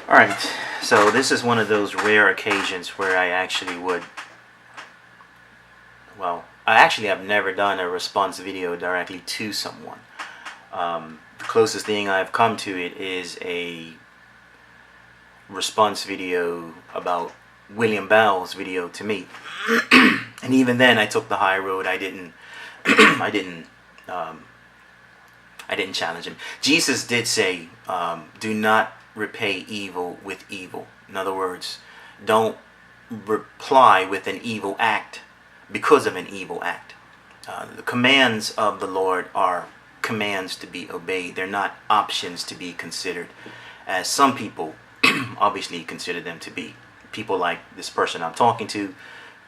Alright, so this is one of those rare occasions where I actually would, well, I've never done a response video directly to someone. The closest thing I've come to it is a response video about William Bell's video to me. And even then I took the high road. I didn't I didn't challenge him. Jesus did say, do not repay evil with evil. In other words, don't reply with an evil act because of an evil act. The commands of the Lord are commands to be obeyed. They're not options to be considered, as some people obviously consider them to be. People like this person I'm talking to,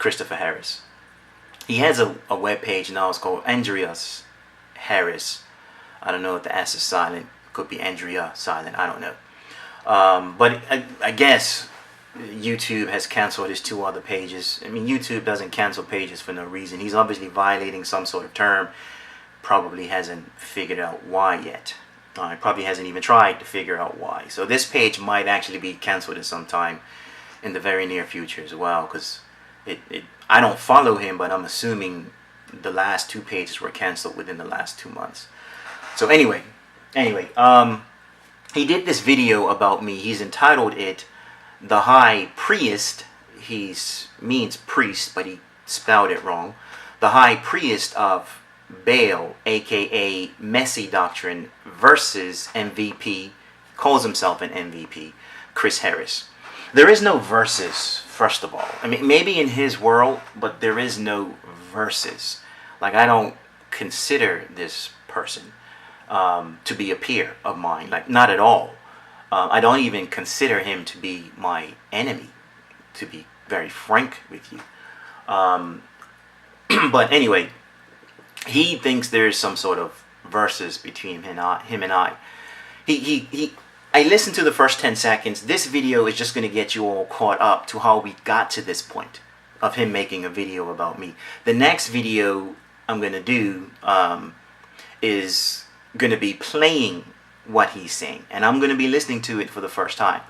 Christopher Harris. He has a web page now. It's called Andreas Harris. I don't know if the S is silent. Could be Andrea silent. I don't know. But I guess YouTube has canceled his two other pages. I mean, YouTube doesn't cancel pages for no reason. He's obviously violating some sort of term. Probably hasn't figured out why yet. He probably hasn't even tried to figure out why. So this page might actually be canceled at some time in the very near future as well. Because I don't follow him, but I'm assuming the last two pages were canceled within the last 2 months. So anyway, he did this video about me. He's entitled it "The High Priest." He means priest, but he spelled it wrong. "The High Priest of Baal, aka Messy Doctrine, versus MVP." Calls himself an MVP, Chris Harris. There is no versus, first of all. I mean, maybe in his world, but there is no versus. Like, I don't consider this person to be a peer of mine, like, not at all. I don't even consider him to be my enemy, to be very frank with you. But anyway, he thinks there's some sort of versus between him and I. I listened to the first 10 seconds. This video is just going to get you all caught up to how we got to this point of him making a video about me. The next video I'm going to do is going to be playing what he's saying, and I'm going to be listening to it for the first time.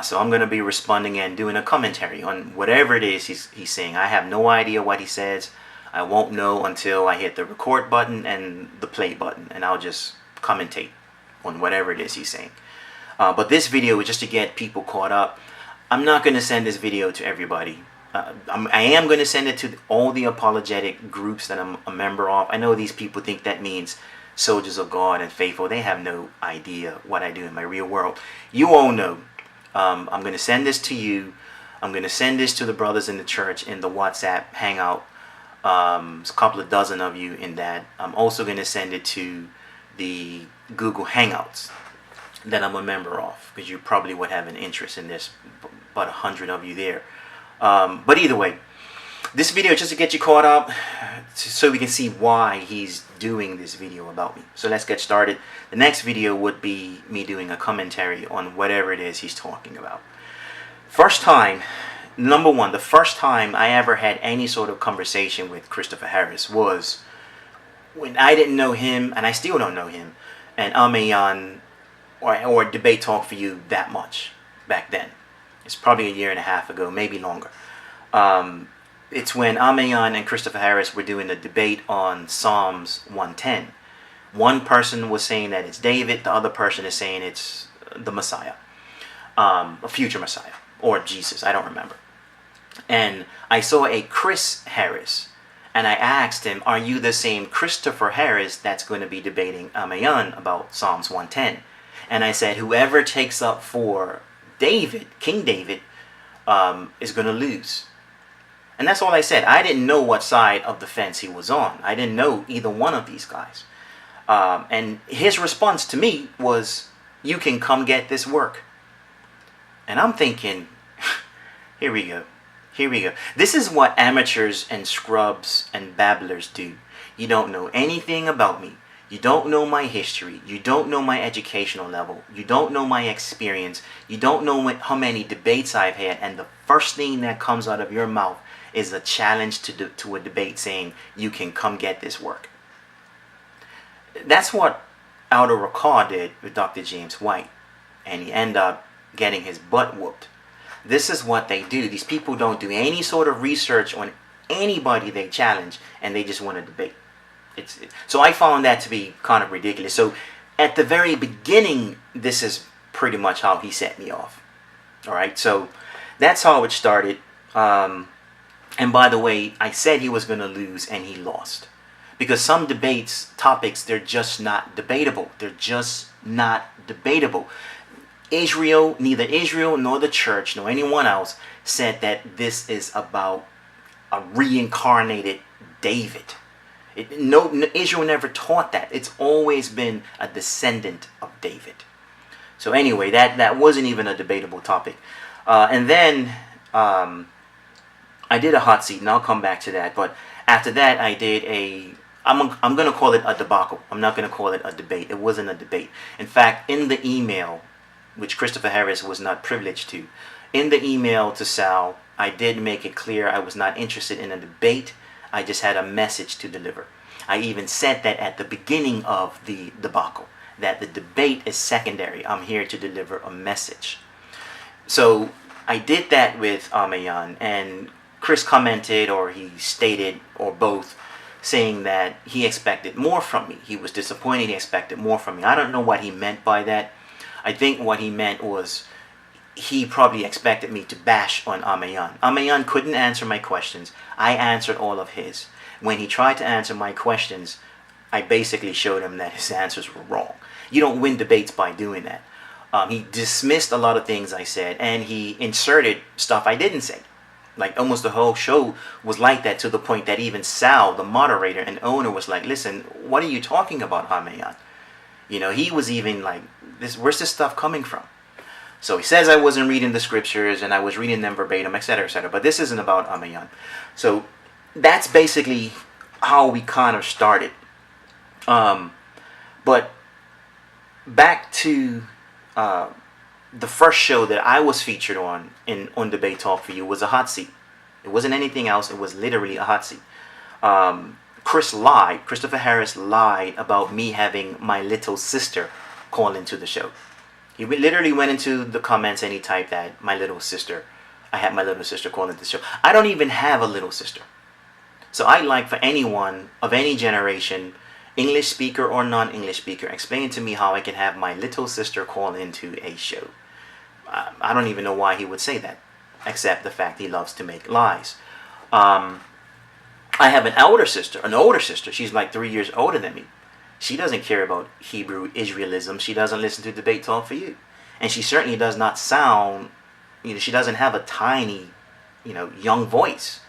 So I'm going to be responding and doing a commentary on whatever it is he's saying. I have no idea what he says. I won't know until I hit the record button and the play button, and I'll just commentate on whatever it is he's saying. But this video is just to get people caught up. I'm not going to send this video to everybody. I am going to send it to all the apologetic groups that I'm a member of. I know these people think that means Soldiers of God and Faithful. They have no idea what I do in my real world. You all know. I'm going to send this to you. I'm going to send this to the brothers in the church in the WhatsApp Hangout. There's a couple of dozen of you in that. I'm also going to send it to the Google Hangouts that I'm a member of, because you probably would have an interest in this. About 100 of you there. But either way, this video is just to get you caught up so we can see why he's doing this video about me. So let's get started. The next video would be me doing a commentary on whatever it is he's talking about. First time, number one, the first time I ever had any sort of conversation with Christopher Harris was when I didn't know him, and I still don't know him, and Amayan or Debate Talk for You that much back then. It's probably a year and a half ago, maybe longer. It's when Amayan and Christopher Harris were doing a debate on Psalms 110. One person was saying that it's David, the other person is saying it's the Messiah, a future Messiah, or Jesus, I don't remember. And I saw a Chris Harris, and I asked him, are you the same Christopher Harris that's going to be debating Amayan about Psalms 110? And I said, whoever takes up for David, King David, is going to lose. And that's all I said. I didn't know what side of the fence he was on. I didn't know either one of these guys. And his response to me was, you can come get this work. And I'm thinking, here we go. Here we go. This is what amateurs and scrubs and babblers do. You don't know anything about me. You don't know my history. You don't know my educational level. You don't know my experience. You don't know how many debates I've had. And the first thing that comes out of your mouth is a challenge to a debate saying, you can come get this work. That's what Outer Raquel did with Dr. James White. And he ended up getting his butt whooped. This is what they do. These people don't do any sort of research on anybody they challenge, and they just want to debate. So I found that to be kind of ridiculous. So at the very beginning, this is pretty much how he set me off. All right, so that's how it started. And by the way, I said he was going to lose, and he lost. Because some topics, they're just not debatable. They're just not debatable. Neither Israel nor the church nor anyone else said that this is about a reincarnated David. Israel never taught that. It's always been a descendant of David. So anyway, that wasn't even a debatable topic. And then I did a hot seat, and I'll come back to that. But after that, I did I'm going to call it a debacle. I'm not going to call it a debate. It wasn't a debate. In fact, in the email, which Christopher Harris was not privileged to, in the email to Sal, I did make it clear I was not interested in a debate. I just had a message to deliver. I even said that at the beginning of the debacle, that the debate is secondary. I'm here to deliver a message. So I did that with Amayan, and Chris commented, or he stated, or both, saying that he expected more from me. He was disappointed. He expected more from me. I don't know what he meant by that. I think what he meant was he probably expected me to bash on Amayan. Amayan couldn't answer my questions. I answered all of his. When he tried to answer my questions, I basically showed him that his answers were wrong. You don't win debates by doing that. He dismissed a lot of things I said, and he inserted stuff I didn't say. Like almost the whole show was like that, to the point that even Sal, the moderator and owner, was like, listen, what are you talking about, Amayan? You know, he was even like, where's this stuff coming from? So he says I wasn't reading the scriptures, and I was reading them verbatim, etc., etc. But this isn't about Amayan. So that's basically how we kind of started. But back to the first show that I was featured on Debate Talk for You was a hot seat. It wasn't anything else. It was literally a hot seat. Christopher Harris lied about me having my little sister call into the show. He literally went into the comments and he typed that I had my little sister call into the show. I don't even have a little sister. So I'd like for anyone of any generation, English speaker or non-English speaker, explain to me how I can have my little sister call into a show. I don't even know why he would say that, except the fact he loves to make lies. I have an older sister. She's like 3 years older than me. She doesn't care about Hebrew Israelism. She doesn't listen to Debate Talk for You. And she certainly does not sound, she doesn't have a tiny, young voice.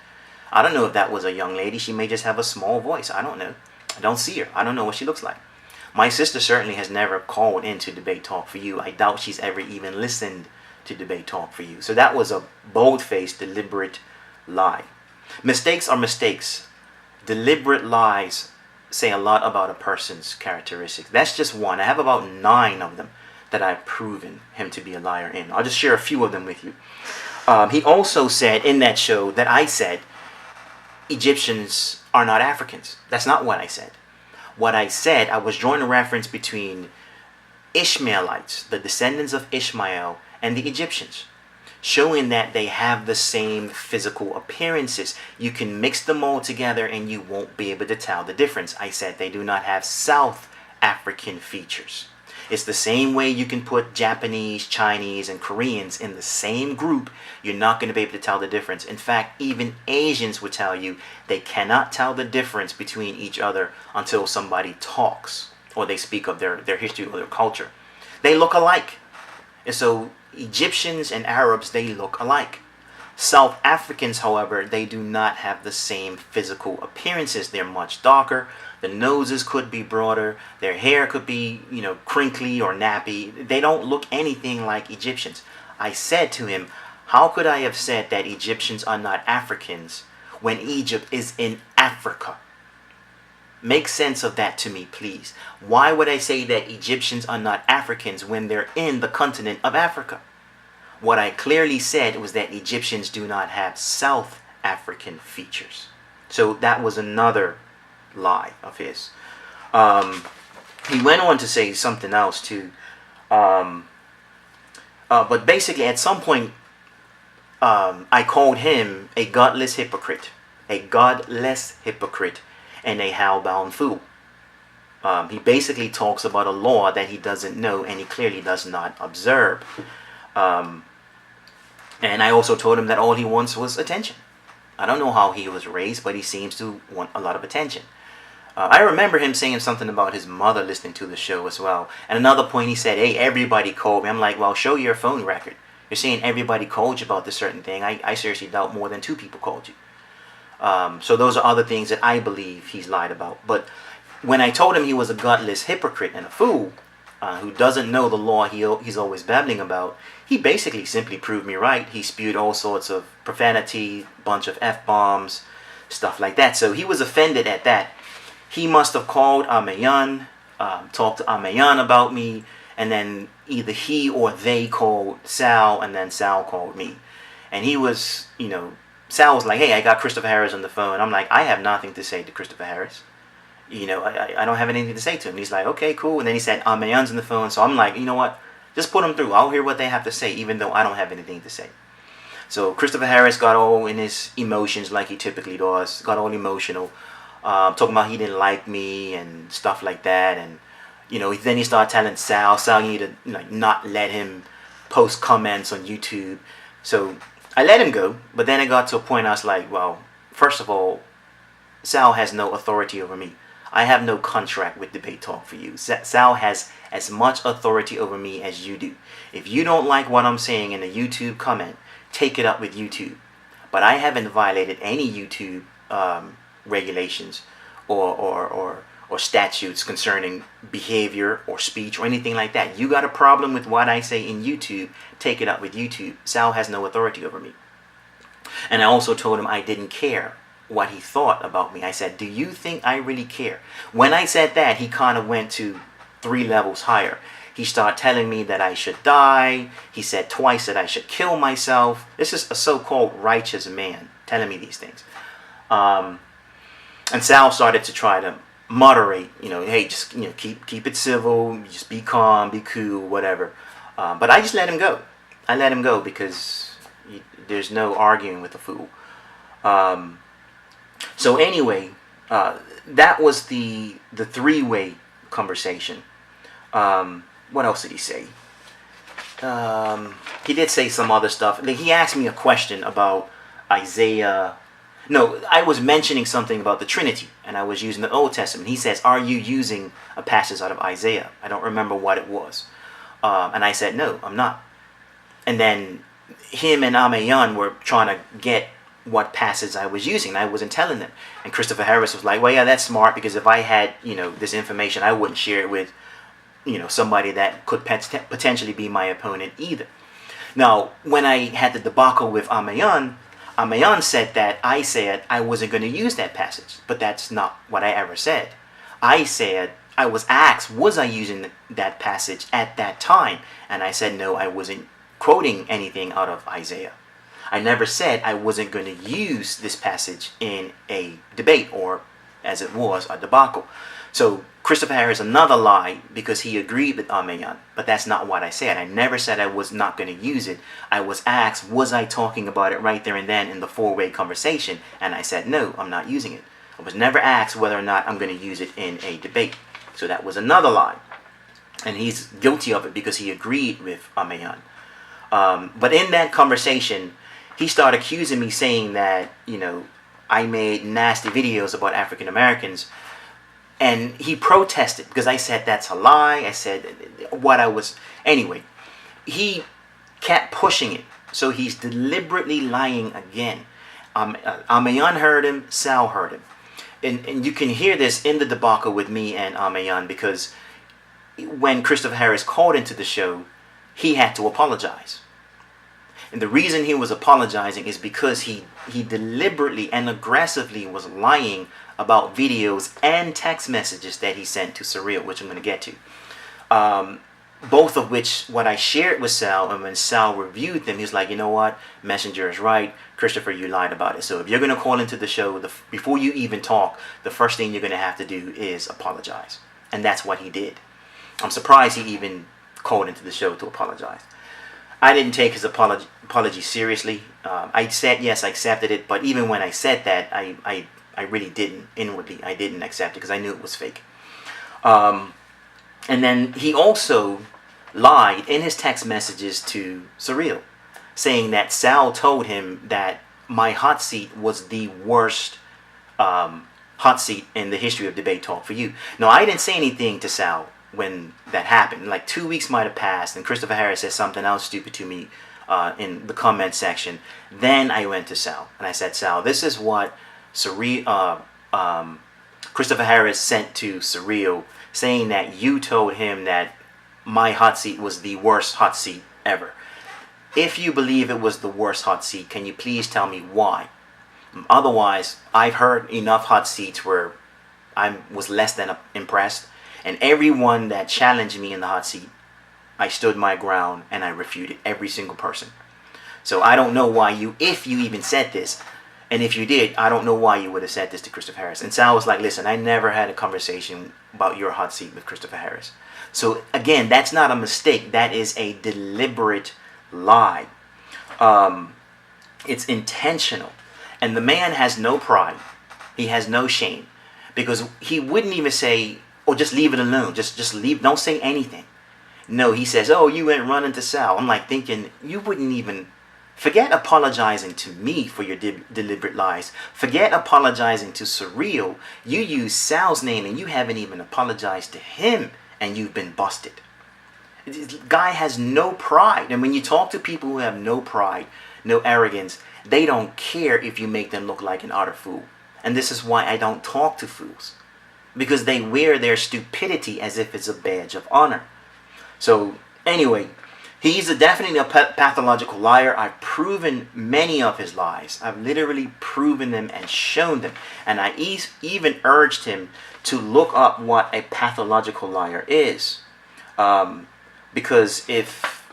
I don't know if that was a young lady. She may just have a small voice. I don't know. I don't see her. I don't know what she looks like. My sister certainly has never called into Debate Talk for You. I doubt she's ever even listened to Debate Talk for You. So that was a bold-faced, deliberate lie. Mistakes are mistakes. Deliberate lies say a lot about a person's characteristics. That's just one. I have about 9 of them that I've proven him to be a liar in. I'll just share a few of them with you. He also said in that show that I said Egyptians are not Africans. That's not what I said. What I said, I was drawing a reference between Ishmaelites, the descendants of Ishmael, and the Egyptians, showing that they have the same physical appearances. You can mix them all together and you won't be able to tell the difference. I said they do not have South African features. It's the same way you can put Japanese, Chinese, and Koreans in the same group. You're not going to be able to tell the difference. In fact, even Asians would tell you they cannot tell the difference between each other until somebody talks or they speak of their history or their culture. They look alike. And so Egyptians and Arabs, they look alike. South Africans, however, they do not have the same physical appearances. They're much darker. The noses could be broader. Their hair could be, crinkly or nappy. They don't look anything like Egyptians. I said to him, how could I have said that Egyptians are not Africans when Egypt is in Africa? Make sense of that to me, please. Why would I say that Egyptians are not Africans when they're in the continent of Africa? What I clearly said was that Egyptians do not have South African features. So that was another lie of his. He went on to say something else too. But basically, at some point, I called him a godless hypocrite, and a hell-bound fool. He basically talks about a law that he doesn't know and he clearly does not observe. And I also told him that all he wants was attention. I don't know how he was raised, but he seems to want a lot of attention. I remember him saying something about his mother listening to the show as well. At another point he said, hey, everybody called me. I'm like, well, show your phone record. You're saying everybody called you about this certain thing. I seriously doubt more than 2 people called you. So those are other things that I believe he's lied about. But when I told him he was a godless hypocrite and a fool, who doesn't know the law he's always babbling about, he basically simply proved me right. He spewed all sorts of profanity, bunch of F-bombs, stuff like that. So he was offended at that. He must have called Amayan, talked to Amayan about me, and then either he or they called Sal, and then Sal called me. And he was, Sal was like, hey, I got Christopher Harris on the phone. I'm like, I have nothing to say to Christopher Harris. I don't have anything to say to him. He's like, okay, cool. And then he said, Amayan's on the phone. So I'm like, you know what? Just put them through. I'll hear what they have to say, even though I don't have anything to say. So Christopher Harris got all in his emotions like he typically does. Got all emotional. Talking about he didn't like me and stuff like that. And, then he started telling Sal, you need to not let him post comments on YouTube. So I let him go. But then it got to a point I was like, well, first of all, Sal has no authority over me. I have no contract with Debate Talk for you. Sal has as much authority over me as you do. If you don't like what I'm saying in a YouTube comment, take it up with YouTube. But I haven't violated any YouTube regulations or statutes concerning behavior or speech or anything like that. You got a problem with what I say in YouTube, take it up with YouTube. Sal has no authority over me. And I also told him I didn't care what he thought about me. I said, do you think I really care? When I said that, he kind of went to 3 levels higher. He started telling me that I should die. He said twice that I should kill myself. This is a so-called righteous man telling me these things. And Sal started to try to moderate, hey, just keep it civil, just be calm, be cool, whatever. But I just let him go. I let him go because there's no arguing with a fool. So anyway, that was the 3-way conversation. What else did he say? He did say some other stuff. He asked me a question about Isaiah. No, I was mentioning something about the Trinity, and I was using the Old Testament. He says, are you using a passage out of Isaiah? I don't remember what it was. And I said, no, I'm not. And then him and Amayan were trying to get what passage I was using. I wasn't telling them. And Christopher Harris was like, well, yeah, that's smart, because if I had, this information, I wouldn't share it with, somebody that could potentially be my opponent either. Now, when I had the debacle with Amayan said that I said I wasn't going to use that passage, but that's not what I ever said. I said, I was asked, was I using that passage at that time? And I said, no, I wasn't quoting anything out of Isaiah. I never said I wasn't going to use this passage in a debate, or as it was, a debacle. So Christopher Harris, another lie, because he agreed with Amayan, but that's not what I said. I never said I was not going to use it. I was asked, was I talking about it right there and then in the 4-way conversation? And I said, no, I'm not using it. I was never asked whether or not I'm going to use it in a debate. So that was another lie. And he's guilty of it because he agreed with Amayan. But in that conversation, he started accusing me, saying that, I made nasty videos about African Americans. And he protested because I said that's a lie. I said what I was. Anyway, he kept pushing it. So he's deliberately lying again. Amayan heard him. Sal heard him. And you can hear this in the debacle with me and Amayan, because when Christopher Harris called into the show, he had to apologize. And the reason he was apologizing is because he deliberately and aggressively was lying about videos and text messages that he sent to Surreal, which I'm going to get to. Both of which, what I shared with Sal, and when Sal reviewed them, he's like, you know what? Messenger is right. Christopher, you lied about it. So if you're going to call into the show, before you even talk, the first thing you're going to have to do is apologize. And that's what he did. I'm surprised he even called into the show to apologize. I didn't take his apology seriously. I said yes, I accepted it, but even when I said that, I really didn't inwardly. I didn't accept it because I knew it was fake. And then he also lied in his text messages to Surreal, saying that Sal told him that my hot seat was the worst hot seat in the history of Debate Talk for You. No, I didn't say anything to Sal when that happened. Like 2 weeks might have passed, and Christopher Harris said something else stupid to me in the comment section. Then I went to Sal and I said, Sal, this is what Christopher Harris sent to Surreal, saying that you told him that my hot seat was the worst hot seat ever. If you believe it was the worst hot seat, can you please tell me why? Otherwise, I've heard enough hot seats where I was less than impressed. And everyone that challenged me in the hot seat, I stood my ground and I refuted every single person. So I don't know why you, if you even said this, and if you did, I don't know why you would have said this to Christopher Harris. And Sal was like, listen, I never had a conversation about your hot seat with Christopher Harris. So again, that's not a mistake. That is a deliberate lie. It's intentional. And the man has no pride. He has no shame. Because he wouldn't even say, oh, just leave it alone. Just leave. Don't say anything. No, he says, oh, you went running to Sal. I'm like thinking, you wouldn't even... Forget apologizing to me for your deliberate lies. Forget apologizing to Surreal. You use Sal's name and you haven't even apologized to him, and you've been busted. This guy has no pride. And when you talk to people who have no pride, no arrogance, they don't care if you make them look like an utter fool. And this is why I don't talk to fools. Because they wear their stupidity as if it's a badge of honor. So anyway, he's definitely a pathological liar. I've proven many of his lies. I've literally proven them and shown them. And I even urged him to look up what a pathological liar is. Because if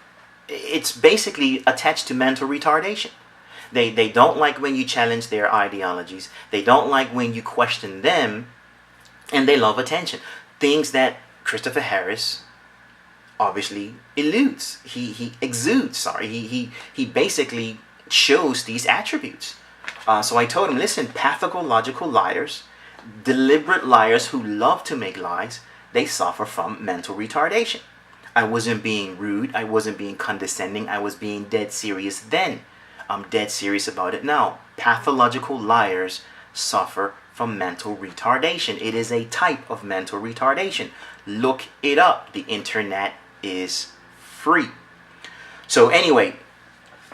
it's basically attached to mental retardation. They don't like when you challenge their ideologies. They don't like when you question them. And they love attention. Things that Christopher Harris obviously eludes. He exudes, sorry. He basically shows these attributes. So I told him, listen, pathological liars, deliberate liars who love to make lies, they suffer from mental retardation. I wasn't being rude. I wasn't being condescending. I was being dead serious then. I'm dead serious about it now. Pathological liars suffer from mental retardation. It is a type of mental retardation. Look it up. The internet is free. So anyway,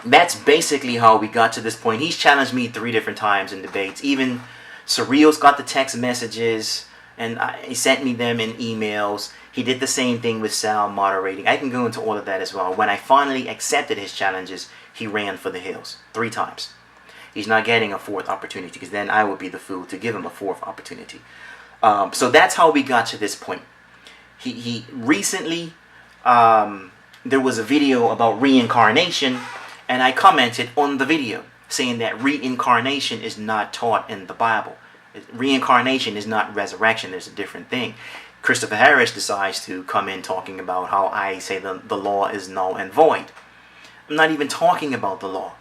that's basically how we got to this point. He's challenged me 3 different times in debates. Even Surreal's got the text messages, and he sent me them in emails. He did the same thing with Sal moderating. I can go into all of that as well. When I finally accepted his challenges, he ran for the hills 3 times. He's not getting a 4th opportunity, because then I would be the fool to give him a 4th opportunity. So that's how we got to this point. He recently, there was a video about reincarnation, and I commented on the video saying that reincarnation is not taught in the Bible. Reincarnation is not resurrection. There's a different thing. Christopher Harris decides to come in talking about how I say the law is null and void. I'm not even talking about the law.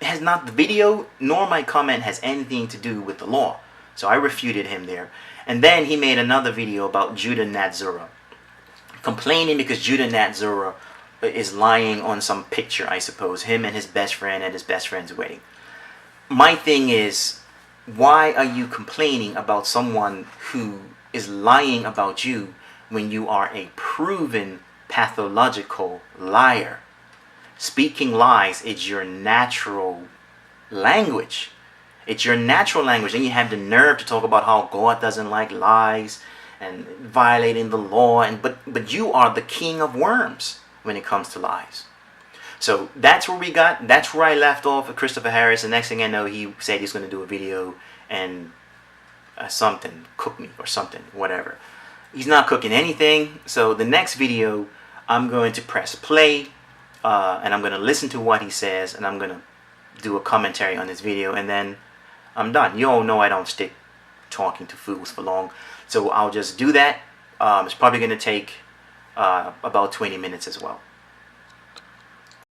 It has not, the video nor my comment has anything to do with the law. So I refuted him there. And then he made another video about Judah Natzura, complaining because Judah Natzura is lying on some picture, I suppose, him and his best friend at his best friend's wedding. My thing is, why are you complaining about someone who is lying about you when you are a proven pathological liar? Speaking lies is your natural language. It's your natural language. And you have the nerve to talk about how God doesn't like lies and violating the law. But you are the king of worms when it comes to lies. So that's where we got. That's where I left off with Christopher Harris. The next thing I know, he said he's going to do a video and something, cook me or something, whatever. He's not cooking anything. So the next video, I'm going to press play. And I'm going to listen to what he says, and I'm going to do a commentary on this video, and then I'm done. You all know I don't stick talking to fools for long, so I'll just do that. It's probably going to take about 20 minutes as well.